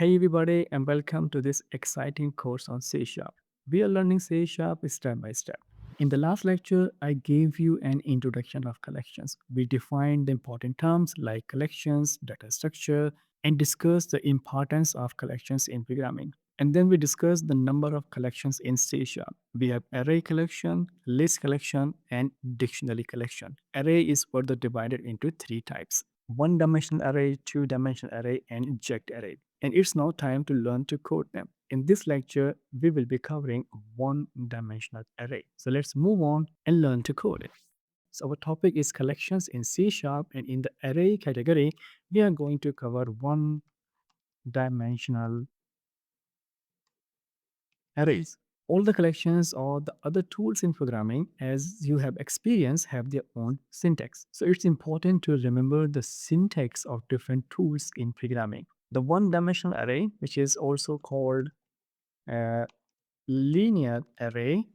Hey everybody, and welcome to this exciting course on C Sharp. We are learning C Sharp step by step. In the last lecture, I gave you an introduction of collections. We defined the important terms like collections, data structure, and discussed the importance of collections in programming. And then we discussed the number of collections in C Sharp. We have array collection, list collection, and dictionary collection. Array is further divided into three types: one-dimensional array, two-dimensional array, and inject array. And it's now time to learn to code them. In this lecture, we will be covering one-dimensional array. So let's move on and learn to code it. So our topic is collections in C Sharp, and in the array category, we are going to cover one-dimensional arrays. All the collections or the other tools in programming, as you have experienced, have their own syntax. So it's important to remember the syntax of different tools in programming. The one-dimensional array, which is also called a linear array,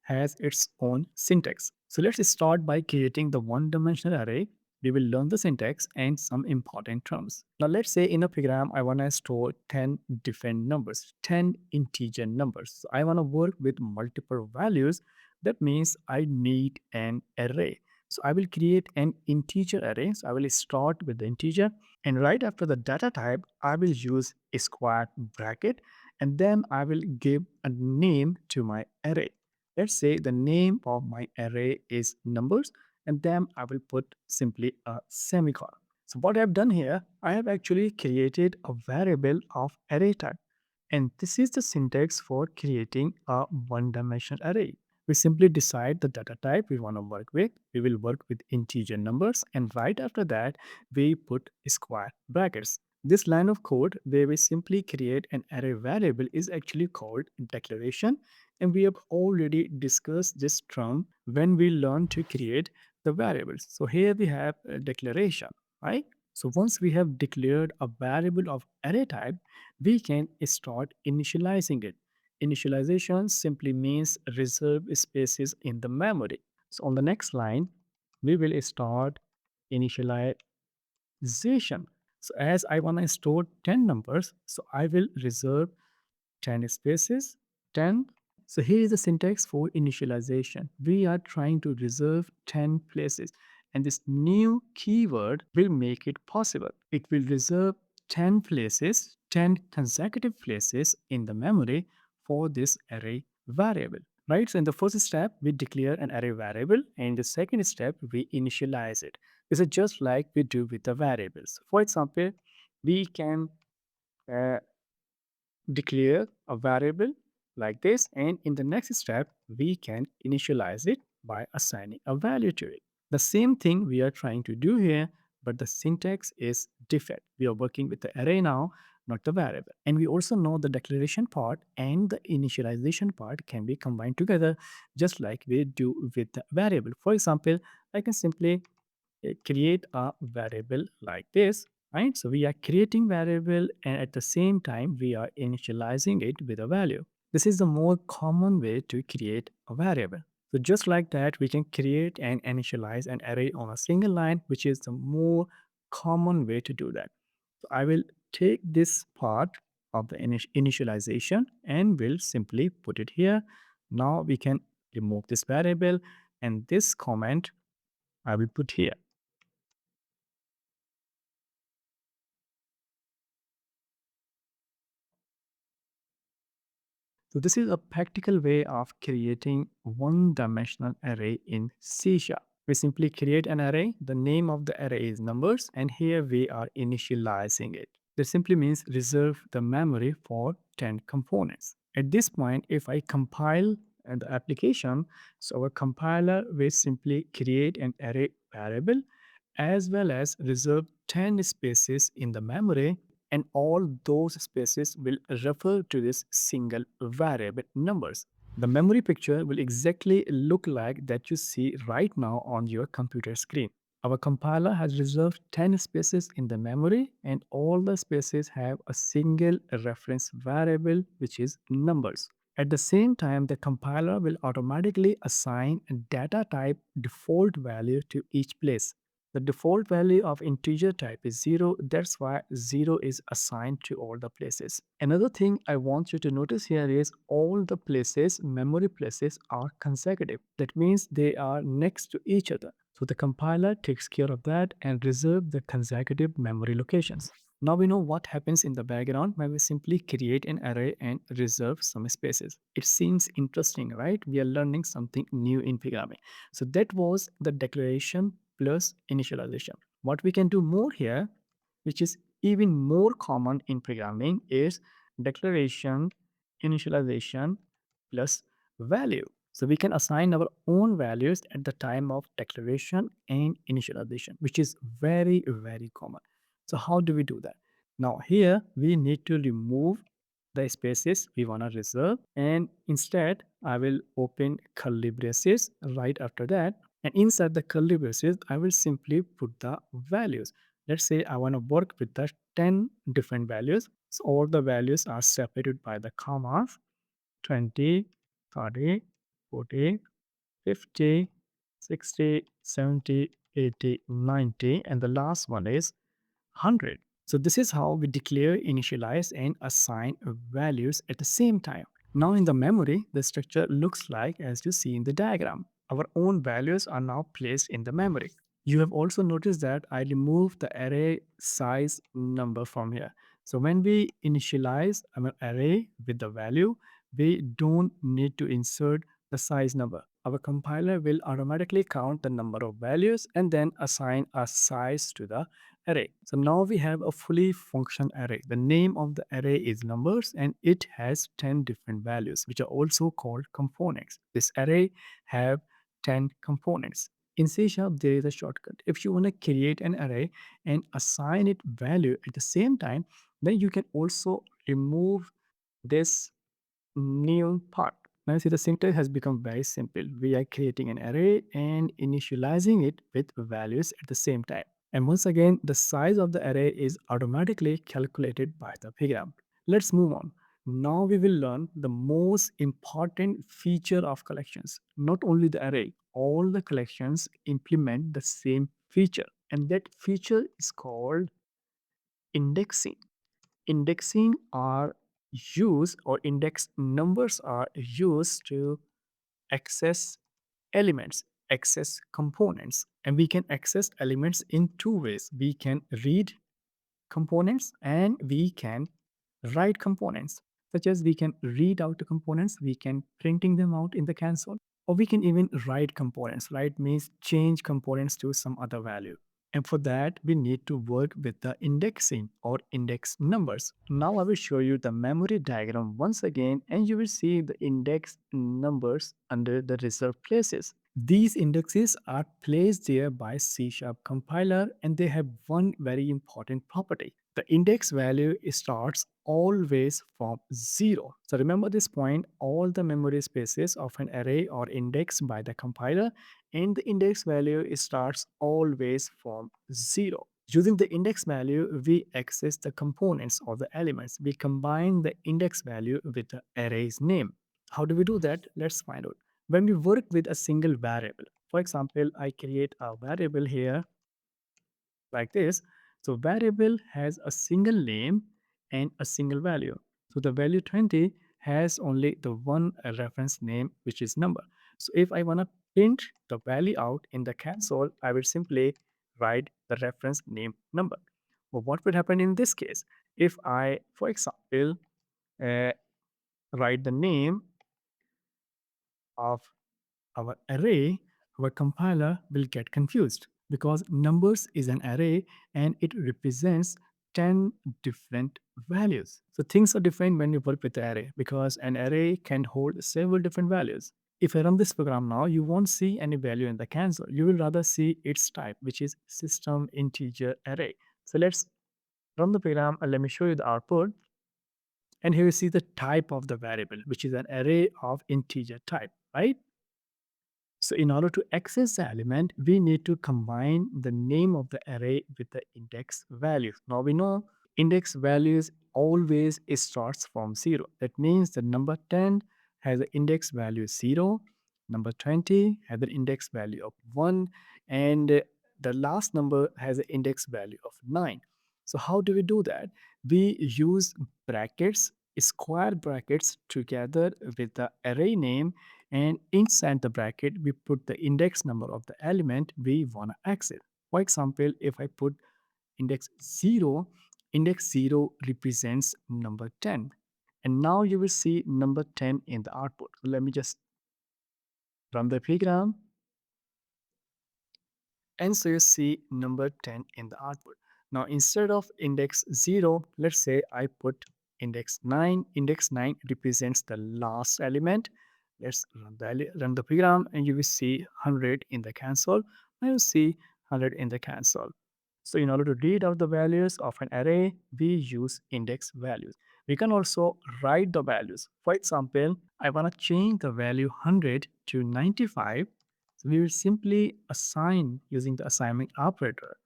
has its own syntax. So let's start by creating the one-dimensional array. We will learn the syntax and some important terms. Now let's say in a program I want to store 10 different numbers, 10 integer numbers. So I want to work with multiple values. That means I need an array. So I will create an integer array. So I will start with the integer, and right after the data type, I will use a square bracket, and then I will give a name to my array. Let's say the name of my array is numbers, and then I will put simply a semicolon. So what I've done here, I have actually created a variable of array type. And this is the syntax for creating a one-dimensional array. We simply decide the data type we want to work with. We will work with integer numbers, and right after that, we put square brackets. This line of code where we simply create an array variable is actually called declaration, and we have already discussed this term when we learn to create the variables. So here we have a declaration, right? So once we have declared a variable of array type, we can start initializing it. Initialization simply means reserve spaces in the memory. So on the next line, we will start initialization. So as I want to store 10 numbers, so I will reserve 10 spaces, 10. So here is the syntax for initialization. We are trying to reserve 10 places, and this new keyword will make it possible. It will reserve 10 places, 10 consecutive places in the memory for this array variable. Right? So in the first step, we declare an array variable, and in the second step, we initialize it. This is just like we do with the variables. For example, we can uh, declare a variable like this, and in the next step we can initialize it by assigning a value to it. The same thing we are trying to do here, but the syntax is different. We are working with the array now, not the variable. And we also know the declaration part and the initialization part can be combined together, just like we do with the variable. For example, I can simply create a variable like this, right? So we are creating variable, and at the same time we are initializing it with a value. This is the more common way to create a variable. So just like that, we can create and initialize an array on a single line, which is the more common way to do that. So I will take this part of the initialization and will simply put it here. Now we can remove this variable, and this comment I will put here. So this is a practical way of creating one-dimensional array in C Sharp. We simply create an array. The name of the array is numbers, and here we are initializing it. This simply means reserve the memory for 10 components. At this point, if I compile the application, so our compiler will simply create an array variable as well as reserve 10 spaces in the memory, and all those spaces will refer to this single variable numbers. The memory picture will exactly look like that you see right now on your computer screen. Our compiler has reserved 10 spaces in the memory, and all the spaces have a single reference variable, which is numbers. At the same time, the compiler will automatically assign a data type default value to each place. The default value of integer type is 0. That's why 0 is assigned to all the places. Another thing I want you to notice here is all the places, memory places, are consecutive. That means they are next to each other. So the compiler takes care of that and reserve the consecutive memory locations. Now we know what happens in the background when we simply create an array and reserve some spaces. It seems interesting, right? We are learning something new in programming. So that was the declaration plus initialization. What we can do more here, which is even more common in programming, is declaration, initialization plus value. So we can assign our own values at the time of declaration and initialization, which is very, very common. So how do we do that? Now here we need to remove the spaces we want to reserve, and instead I will open curly braces right after that, and inside the curly braces I will simply put the values. Let's say I want to work with the 10 different values. So all the values are separated by the commas: 20, 30, 40, 50, 60, 70, 80, 90, and the last one is 100. So this is how we declare, initialize, and assign values at the same time. Now in the memory, the structure looks like as you see in the diagram. Our own values are now placed in the memory. You have also noticed that I removed the array size number from here. So when we initialize our array with the value, we don't need to insert the size number. Our compiler will automatically count the number of values and then assign a size to the array. So now we have a fully function array. The name of the array is numbers and it has 10 different values, which are also called components. This array have 10 components. In C Sharp, there is a shortcut. If you want to create an array and assign it value at the same time, then you can also remove this new part. Now you see the syntax has become very simple. We are creating an array and initializing it with values at the same time. And once again, the size of the array is automatically calculated by the program. Let's move on. Now we will learn the most important feature of collections. Not only the array, all the collections implement the same feature. And that feature is called indexing. Indexing are used, or index numbers are used to access elements, access components. And we can access elements in two ways. We can read components and we can write components, such as we can read out the components, we can printing them out in the console, or we can even write components. Write means change components to some other value. And for that, we need to work with the indexing or index numbers. Now I will show you the memory diagram once again, and you will see the index numbers under the reserved places. These indexes are placed there by C Sharp compiler, and they have one very important property. The index value starts always from 0. So remember this point, all the memory spaces of an array are indexed by the compiler, and the index value starts always from 0. Using the index value, we access the components or the elements. We combine the index value with the array's name. How do we do that? Let's find out. When we work with a single variable, for example, I create a variable here like this. So variable has a single name and a single value. So the value 20 has only the one reference name, which is number. So if I want to print the value out in the console, I will simply write the reference name number. But what would happen in this case? If I, for example, uh, write the name of our array, our compiler will get confused because numbers is an array and it represents 10 different values. So things are different when you work with the array because an array can hold several different values. If I run this program now, you won't see any value in the console. You will rather see its type, which is system integer array. So let's run the program and let me show you the output. And here you see the type of the variable, which is an array of integer type, right? So in order to access the element, we need to combine the name of the array with the index value. Now we know index values always starts from 0. That means the number 10 has an index value 0, number 20 has an index value of 1, and the last number has an index value of 9. So how do we do that? We use brackets, square brackets together with the array name, and inside the bracket we put the index number of the element we want to access. For example, if I put index 0 represents number 10. And now you will see number 10 in the output. So let me just run the program. And so you see number 10 in the output. Now instead of index 0, let's say I put index 9. Index 9 represents the last element. Let's run the program and you will see 100 in the console. Now you see 100 in the console. So in order to read out the values of an array, we use index values. We can also write the values. For example, I want to change the value 100 to 95. So we will simply assign using the assignment operator.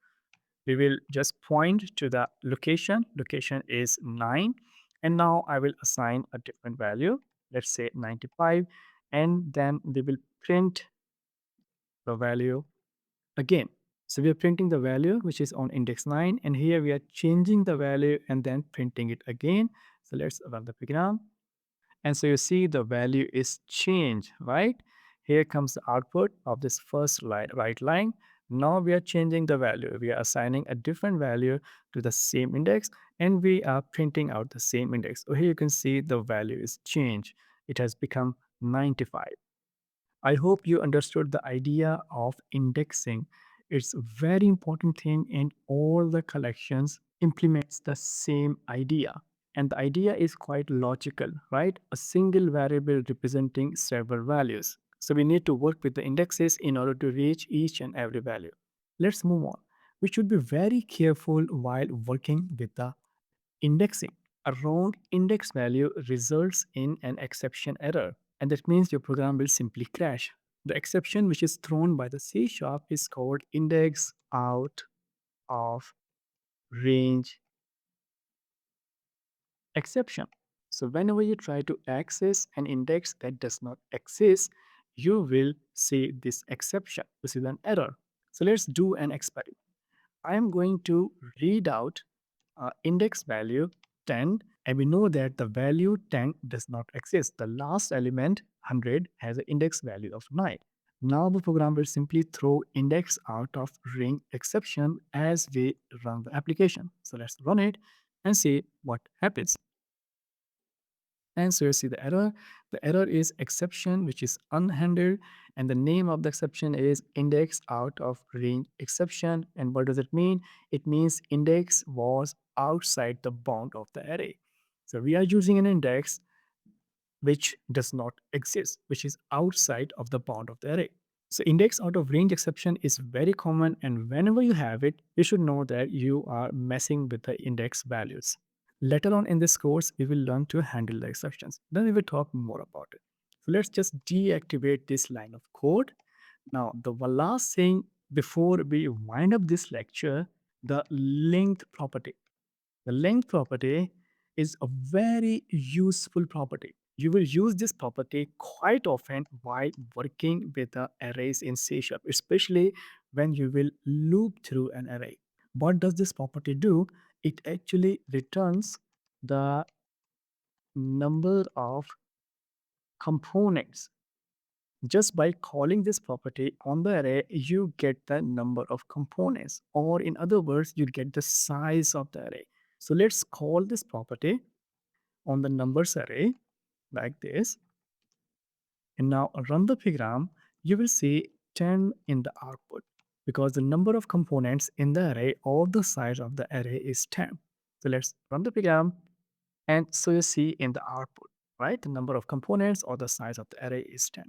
We will just point to the location. Location is 9. And now I will assign a different value. Let's say 95. And then we will print the value again. So we are printing the value which is on index 9. And here we are changing the value and then printing it again. So let's run the program. And so you see the value is changed, right? Here comes the output of this first line, right line. Now we are changing the value. We are assigning a different value to the same index and we are printing out the same index. So here you can see the value is changed. It has become 95. I hope you understood the idea of indexing. It's a very important thing and all the collections implements the same idea. And the idea is quite logical, right? A single variable representing several values. So we need to work with the indexes in order to reach each and every value. Let's move on. We should be very careful while working with the indexing. A wrong index value results in an exception error, and that means your program will simply crash. The exception which is thrown by the C sharp is called index out of range exception. So whenever you try to access an index that does not exist, you will see this exception. This is an error. So let's do an experiment. I am going to read out index value 10, and we know that the value 10 does not exist. The last element 100 has an index value of 9. Now the program will simply throw index out of range exception as we run the application. So let's run it and see what happens. And so you see the error. The error is exception, which is unhandled, and the name of the exception is index out of range exception. And what does it mean? It means index was outside the bound of the array. So we are using an index which does not exist, which is outside of the bound of the array. So index out of range exception is very common, and whenever you have it, you should know that you are messing with the index values. Later on in this course, we will learn to handle the exceptions. Then we will talk more about it. So let's just deactivate this line of code. Now, the one last thing before we wind up this lecture, the length property. The length property is a very useful property. You will use this property quite often while working with the arrays in C Sharp, especially when you will loop through an array. What does this property do? It actually returns the number of components. Just by calling this property on the array, you get the number of components, or in other words, you get the size of the array. So let's call this property on the numbers array like this. And now run the program, you will see 10 in the output because the number of components in the array or the size of the array is 10. So let's run the program. And so you see in the output, right? The number of components or the size of the array is 10.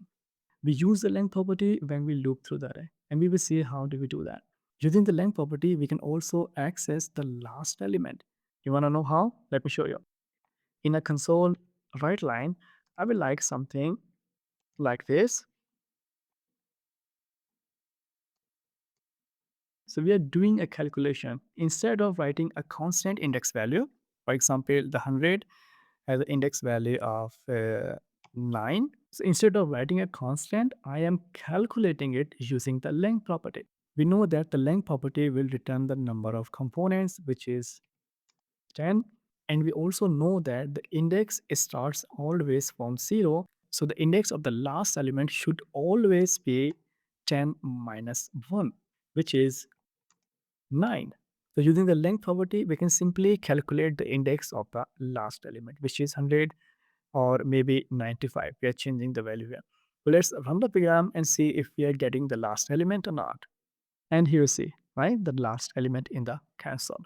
We use the length property when we loop through the array, and we will see how do we do that. Using the length property, we can also access the last element. You want to know how? Let me show you. In a console write line, I will like something like this. So we are doing a calculation. Instead of writing a constant index value, for example, the 100 has an index value of 9. So instead of writing a constant, I am calculating it using the length property. We know that the length property will return the number of components, which is 10. And we also know that the index starts always from 0. So the index of the last element should always be 10 minus 1, which is 9. So using the length property, we can simply calculate the index of the last element, which is 100 or maybe 95. We are changing the value here. So let's run the program and see if we are getting the last element or not. And here you see, right, the last element in the console.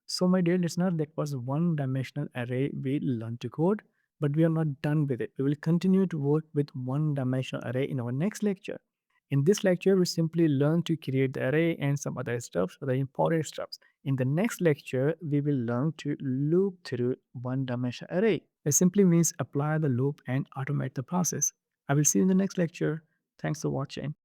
So, my dear listener, that was one dimensional array we learned to code, but we are not done with it. We will continue to work with one dimensional array in our next lecture. In this lecture, we simply learn to create the array and some other stuff, other important stuff. In the next lecture, we will learn to loop through one dimensional array. It simply means apply the loop and automate the process. I will see you in the next lecture. Thanks for watching.